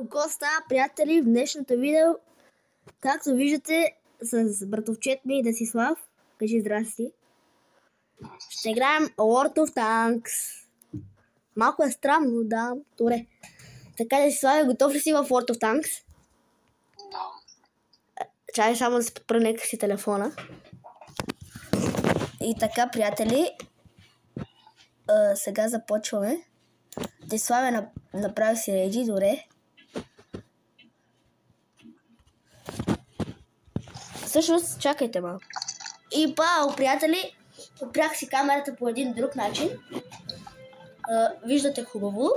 Какво става, приятели, в днешното видео? Както виждате, с братовчет ми Десислав. Кажи здрасти. Ще играем World of Tanks. Малко е странно, да. Добре. Така, Десислав, готов ли си в World of Tanks? Да. Чай само да се подпра нека си телефона. И така, приятели, сега започваме. Десислав направи си реди, добре. Всъщност, чакайте малко. И приятели, опрях си камерата по един друг начин. Виждате хубаво.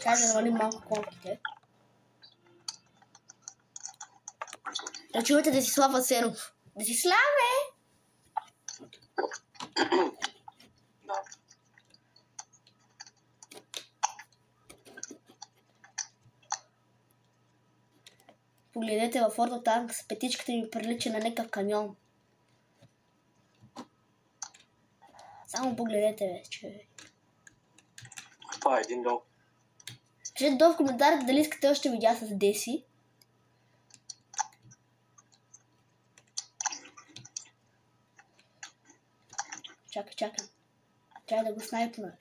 Чай да намалим малко колките. Да чувате Десислав Асенов. Десиславе! Да. Погледнете във World of Tanks, петичката ми прилича на някакъв камион. Само погледнете, бе, човек. Това е един долу. Кажете долу в коментарите дали искате още видеа с Деси. Чакай. Чакай да го снайпна.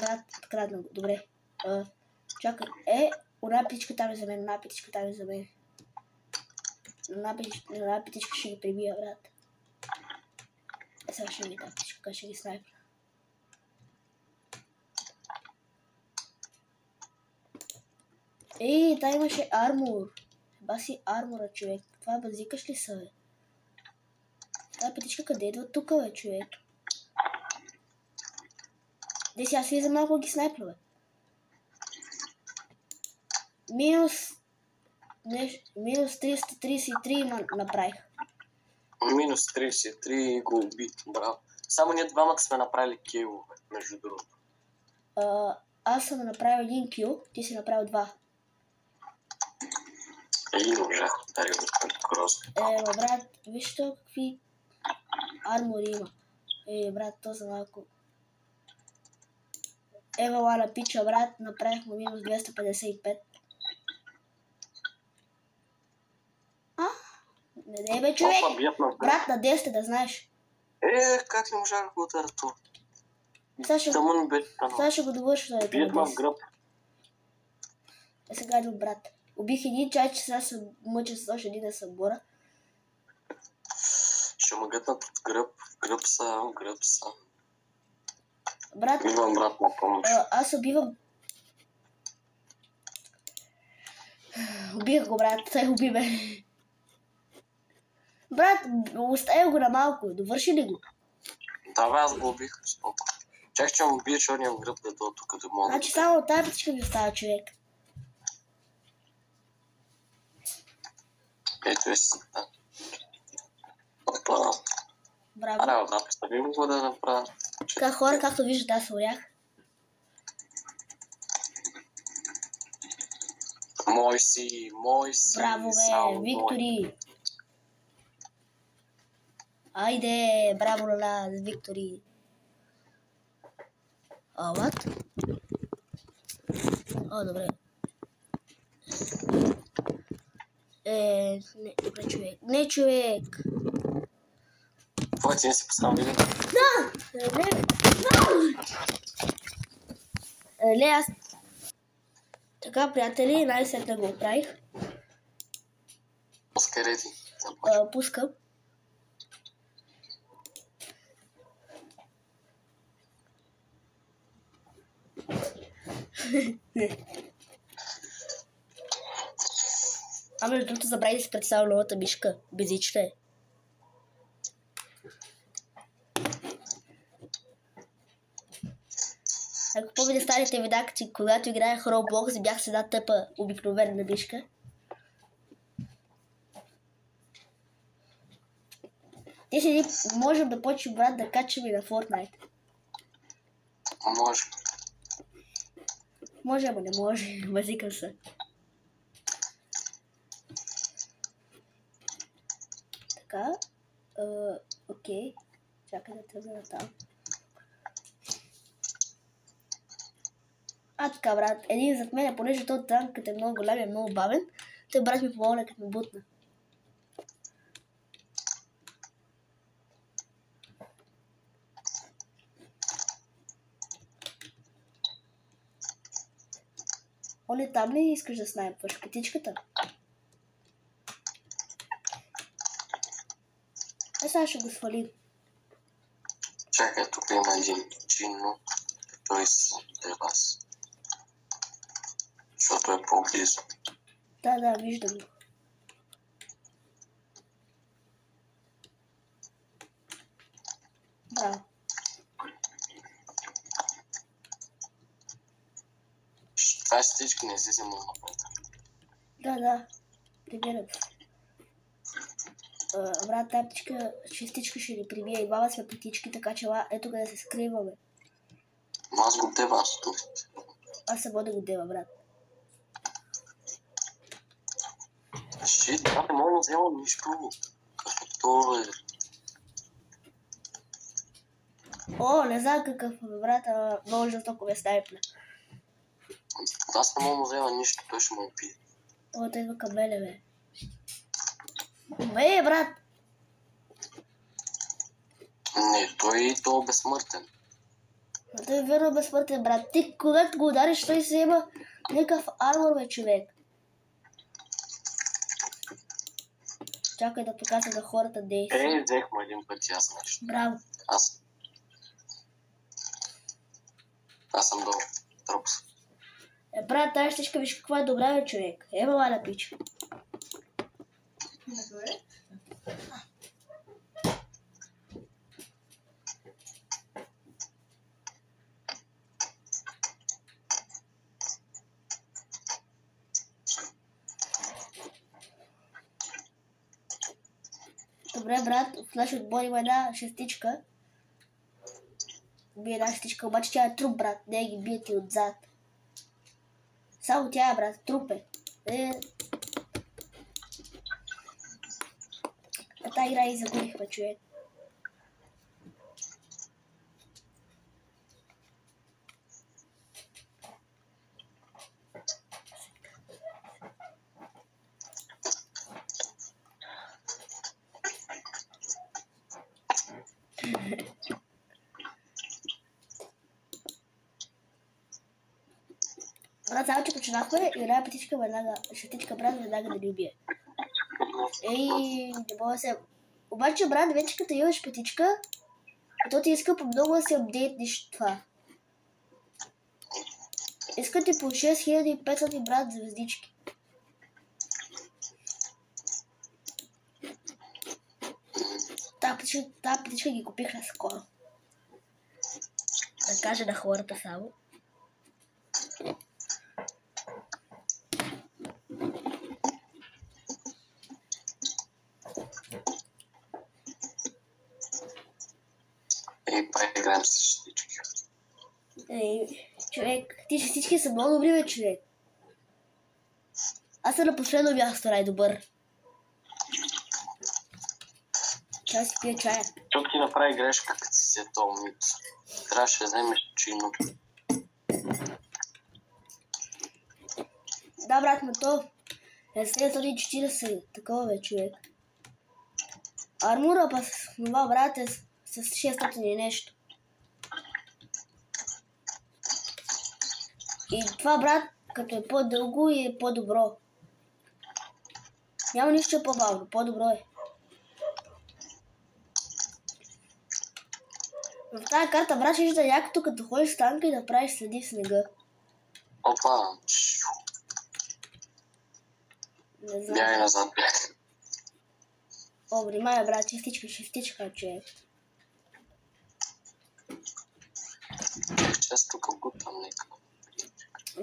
Брат, открадна го. Добре. Чакай. Една птичка там е за мен. Една птичка ще ги прибия, брат. Сега ще ми тази птичка, ще ги снайпна. Та имаше армор. Баси армора, човек. Това базикаш ли са, бе? Тази птичка къде идва тук, бе, човек? Деси, аз слизам малко ги снайпна, бе. Минус 333 направих. Минус 33 го уби, браво. Само ние двамата сме направили кил, между другото. Аз съм направил един кил, ти си направил два. Един ужах, дари го грозно. Брат, виж то какви армори има. Брат, то за малко. Лала пича, брат, направихме минус 255. Не бе, човек! Брат, на 10 да знаеш. Как не можах да го удара това? Сега ще го довърша. Бият ма в гръб. Сега идва, брат. Убих един чай, че сега се мъча с още един да се бора. Ще ме гътнат от гръб са. Брат, идвам, брат, на помощ. аз убивам. Убих го, брат, той уби ме. Брат, оставя го на малко, довърши ли го? Да, бе, аз го убих. Чак, че му убие черния в гръб, да до тук да мога. Значи само от тази птичка ми остава, човек. Ето е си, да. Опа. Браво. Аре, да, представим го да направя. Така, хора, както виждате, аз урях. Мой си. Браво, бе, Виктори. Айде, браво, Лала, Виктори. What? Добре. Добре, човек. Не, човек. Това ти не си поставил видео? Да! Аз... Така, приятели, най-сетне го оправих. Пускай реди. Пускам. Между другото забрави да си представя новата мишка. Безична е. Ако помните старите видеа, когато играех Roblox, бях с една тъпа обикновена мишка. Ти седи, можем да почнем, брат, да качваме на Fortnite. Може. Може, ама не може. Базикам се. Така. Окей. Чакай да тръгна там. Така, брат, един зад мен, понеже този танк, като е много голям и е много бавен, той брат ми помогна, като ме бутна. Оли там ли искаш да снайпваш? Петичката? Сега ще го свалим. Чакай, тук има един чинно. Той е вас. Защото е по-близо. Да, виждам го. Браво. Това щитичка не излиза много напред. Да. Прибирам. Брат, тази птичка, шестичка ще ни прибие и баба сме птички, така че ето къде се скриваме. Но аз го дева, аз тук. Аз съм да го дева, брат. Шит, брат, не мога да взема нищо. Като е... О, не знам какъв е, брат, ама много жестоко ме снайпна. Аз не мога да взема нищо, той ще ме убие. О, той идва към мене, бе. Брат! Не, той е безсмъртен. Но той е верно безсмъртен, брат. Ти, когато го удариш, той се има някакъв армор, бе, човек. Чакай да покажа на хората действия. Взех му един път и аз нещо. Браво. Аз съм долу. Трупс. Брат, тази щичка, виж каква е добра, бе, човек. Мала пича. Добре, брат, в нашия отбор има една шестичка. Бие една шестичка, обаче тя е труп, брат. Не ги бие ти отзад. Само тя е, брат, труп е. Та игра и загубихме, човек. Брат, само че починахме и една птичка веднага, шестичка, брат, веднага да ни убие. Не мога да се... Обаче, брат, вече като имаш петичка, то ти иска по много да се апдейтнеш това. Иска ти по 6500, брат, звездички. Та птичка ги купих наскоро. Да кажа на хората само. Играем с шестички. Човек, ти шестички са много добри, бе, човек. Аз съм на последно място, най-добър. Чай си пия чая. Тук ти направи грешка, като си се този мит. Трябваше да вземеш чинно. Да, брат, но то е 740, такова, бе, човек. Армура па с това, брат, е с 600 и нещо. И това, брат, като е по-дълго и е по-добро. Няма нищо е по-бавно, по-добро е. В тази карта, брат, ще вижда якото, като ходиш с танка и да правиш следи в снега. Опа! Не знам. Бягай назад, бягай. О, внимай, брат, шестичка, човек. Често къбутам нека.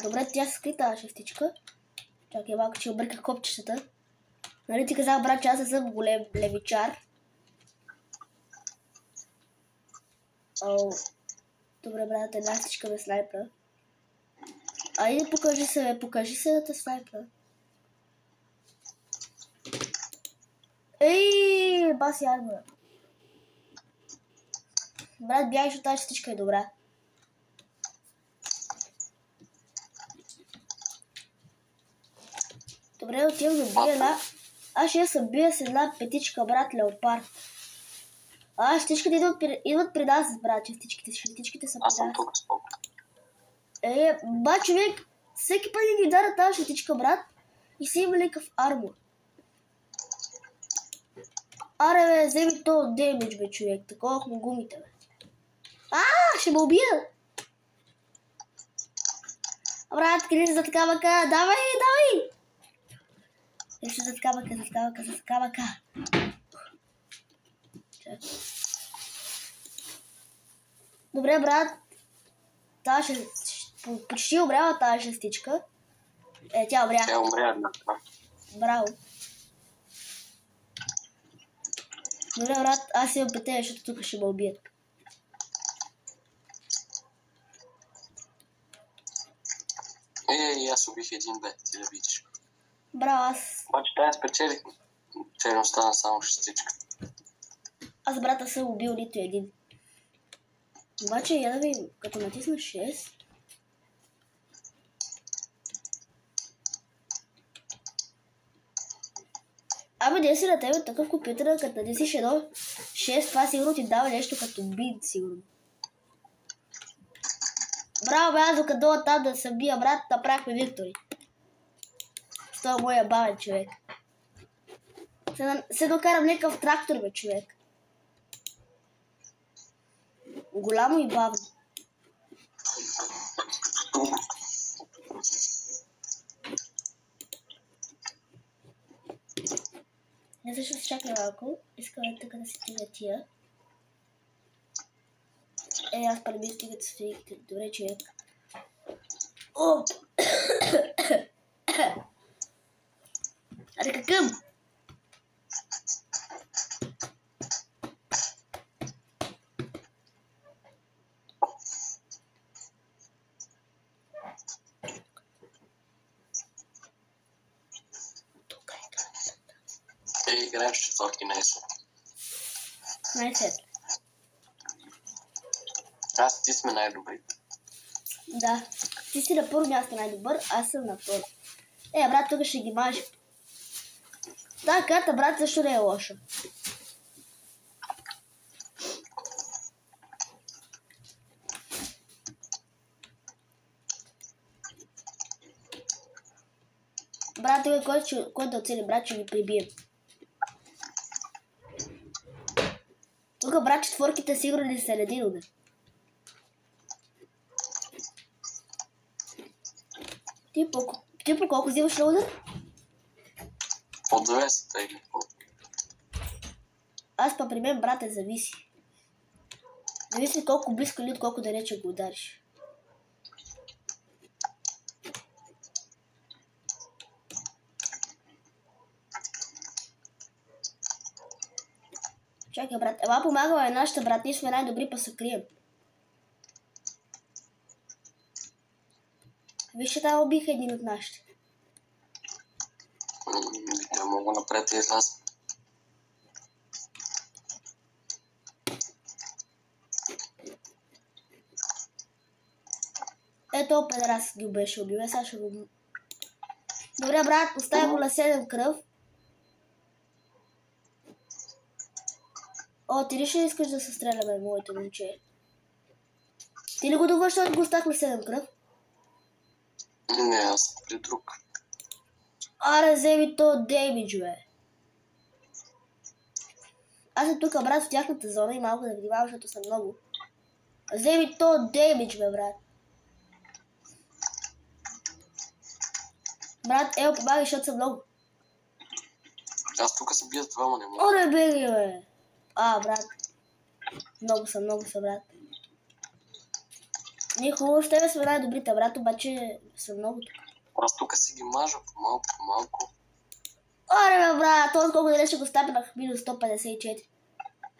Добре, тя се скрита шестичка. Чакай малко, че обърках копчетата. Нали ти казах, брат, че аз не съм голем левичар. О, добре, брат, една шестичка ме снайпна. Айде, покажи се да те снайпна. Ей, баси армора. Брат, бягаш от тази шестичка е добра. Добре, отивам да бия една... Аз ще се бия с една петичка, брат, леопард. Щичките идват при нас, брат, щичките са при нас. Аз съм тук, споко. Ба, човек, всеки път ги дара тази щитичка, брат, и си има някакъв армор. Аре, бе, вземи то демидж, бе, човек, такова на гумите, бе. Ще ме убия! Брат, къде за така бъка? Давай! Ще за така бъка. Добре, брат. Почти умряла тази шестичка. Тя умря. Тя умря една. Браво. Добре, брат, аз имам пете, защото тук ще ме убият. Аз убих един, бе, ти да видиш. Браво, аз... Обаче тая спечелих. Черно остана само шестичка. Аз, брата, съм убил нито един. Обаче, я да видим, като натисна 6... Де си на тебе такъв компютър, като натиснеш едно 6, това сигурно ти дава нещо като бит, сигурно. Браво, бе, аз докато долу там да се бия, брат, направихме виктори. С това моя бавен човек. Се докарам някакъв трактор, бе, човек. Голямо и бавно. Не защо се чакай малко. Искам тук да си стига тия. Аз преди стигат стигите. Добре, човек. Аре, какъм? Играем с четвърти най-сет. Най-сет. Аз ти сме най-добри. Да. Ти си на първо място най-добър, аз съм на второ. Брат, тук ще ги мажем. Та карта, брат, защо не е лоша? Брат, който да оцели, брат, ще ги прибием. Тук, брат, четворките сигурно не са един удар. Ти по колко взимаш на удар? По 200 или по. Аз при мен, брат, зависи. Зависи колко близко или от колко далече го удариш. Чакай, брат. Помагала е нашата, брат. Ние сме най-добри, па се крием. Вижте, там убих един от нашите. Те мога напред и изляза. Ето, педерас ги беше убил. Сега ще го... Добре, брат, оставя го на 7 кръв. Ти ли ще искаш да се стреляме, моето момче? Ти ли го довърши, защото го оставих на 7 кръв? Не, аз съм при друг. Аре, вземи то демидж, бе. Аз съм тук, брат, в тяхната зона и малко да внимавам, защото съм много. Вземи то демидж, бе, брат. Брат, помагай, защото съм много. Аз тук се бия с двама, не мога. Оре, беги, бе. Брат. Много съм, брат. Ние хубаво с тебе сме най-добрите, брат, обаче съм много тук. Аз тук си ги мажа по-малко. Оре, бе, брат, този колко ден ще го стапнах минус 154.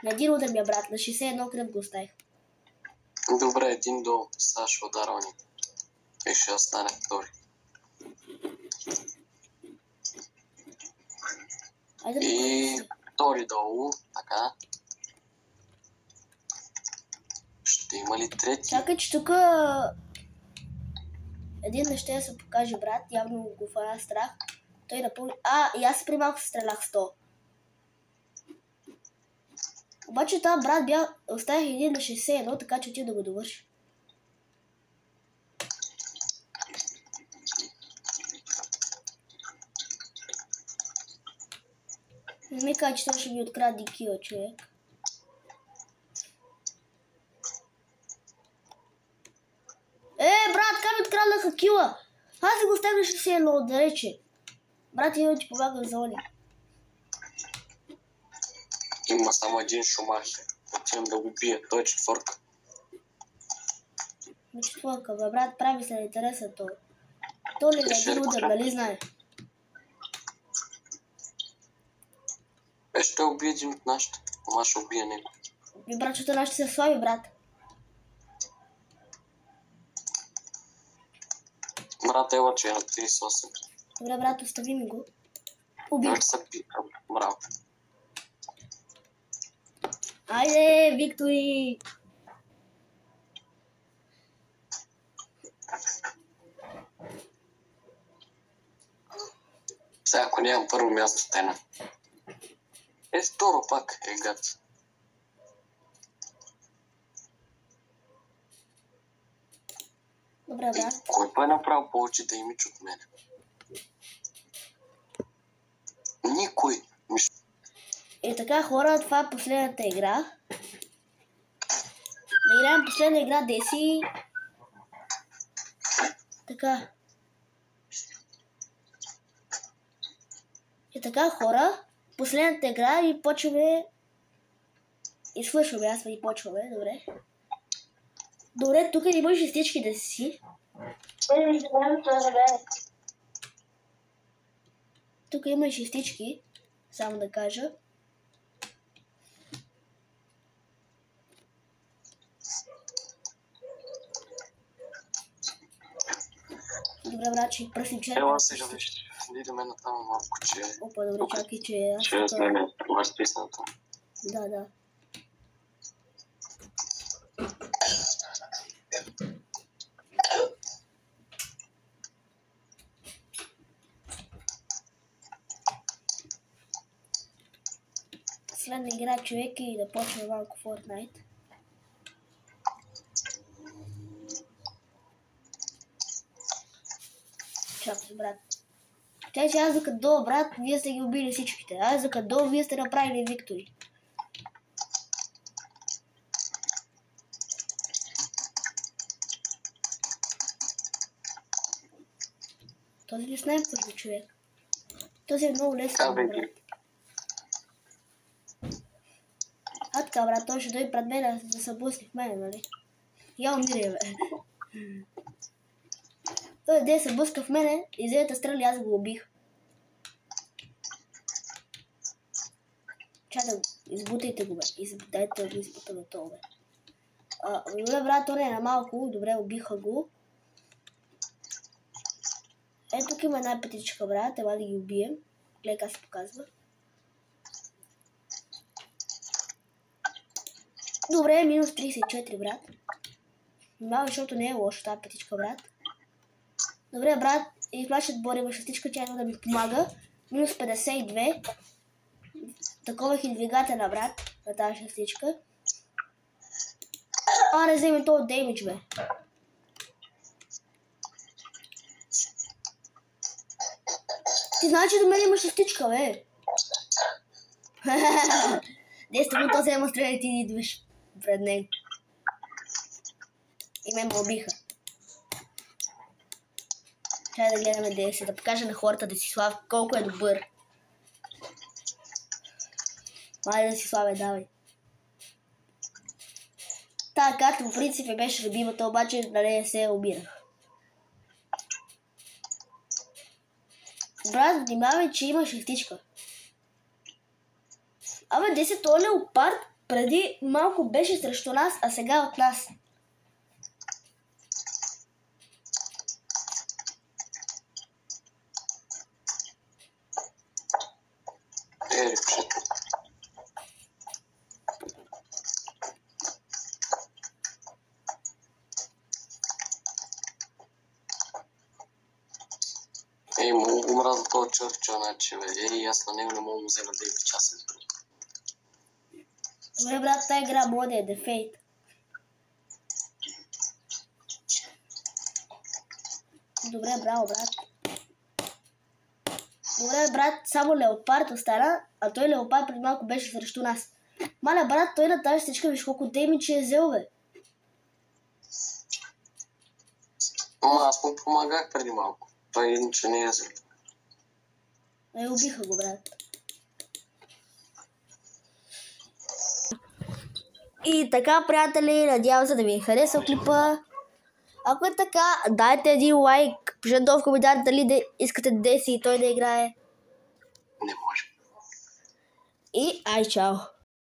На един удар ми, брат, на 61 кръв го оставих. Добре, един долу, сега ще ударвани. И ще остане втори. И втори долу, така. Ще има ли трети? Чакай, че тук един не ще да се покаже, брат, явно го фана страх. Той напълни... И аз при малко се стрелях с то. Обаче това брат оставих един на 61, така че ти да го довърши. Не ми кажа, че това ще ми откради кила, човек. Брат, как ми откраднаха кила? Аз си го стегнах 61 отдалече. Брат, идва ти помага в зони. Има само един Шумахер. Отивам да го бия. Той е четвърка. Четвърка, бе, брат, прави се интереса то. То ли е един удар, нали знае? Ще убие един от нашите. Ама ще убие него. Брат, защото нашите са слаби, брат. Брат, ела, че е на 38. Добре, брат, остави ми го. Убий. Вече се питам. Браво. Айде, Виктори! Сега, ако нямам първо място, тена. Второ пак е гад. Добре, брат. Кой па е направил повече да имидж от мене? Никой. И така, хора, това е последната игра. Да играем последна игра, Деси. Така. И така, хора, последната игра и почваме. И свършваме, аз и почваме, добре. Добре, тук имаш шестички да си. Тук има шестички, само да кажа. Добре, брат, че пръсим черепа. Ела сега виж. Идеме на там малко, че... Опа, добре, чакай, че аз... Че е смене разписаното. Да. Следна игра, човек, и да почне малко Fortnite. Чакай, брат. Чай, че аз докато долу, брат, вие сте ги убили всичките. Аз докато долу, вие сте направили Виктори. Този ли снайпер, човек? Този е много лесен, брат. Така, брат, той ще дойде пред мен да се блъсне в мене, нали? Я умирай, бе. Той де се блъска в мене и взе да стрели, аз го убих. Чай да избутайте го, бе. Дайте да го избутаме това, бе. Добре, брат, той е на малко. Добре, убиха го. Тук има една петичка, брат. Ела да ги убием. Гледай как се показва. Добре, минус 34, брат. Малко, защото не е лошо тази петичка, брат. Добре, брат, и флашът бори във шестичка, тя да ми помага. Минус 52. Такова и двигателя, брат, на тази шестичка. Не вземе този деймидж, бе. Ти знаеш, че до мен има шестичка, бе. Действително, този има стреля и ти идваш пред него. И ме убиха. Трябва да гледаме Деси, да покажа на хората Десислав колко е добър. Майде Десиславе, давай. Та карта по принцип беше любимата, обаче да не се обирах. Брат, внимавай, че има шестичка. Абе, 10 то леопард преди малко беше срещу нас, а сега от нас. мразя този Чърчил, значи, бе. Аз на него не мога да му взема 9 часа. Добре, брат, тази игра може да е дефейт. Добре, браво, брат. Добре, брат, само Леопард остана, а той Леопард преди малко беше срещу нас. Маля, брат, той на тази стичка виж колко демидж е взел, бе. Ама аз му помагах преди малко. Той иначе не е взел. Убиха го, брат. И така, приятели, надявам се да ви е харесал клипа. Ако е така, дайте един лайк, пишете долу в коментар дали искате Деси и той да играе. Не може. И ай, чао!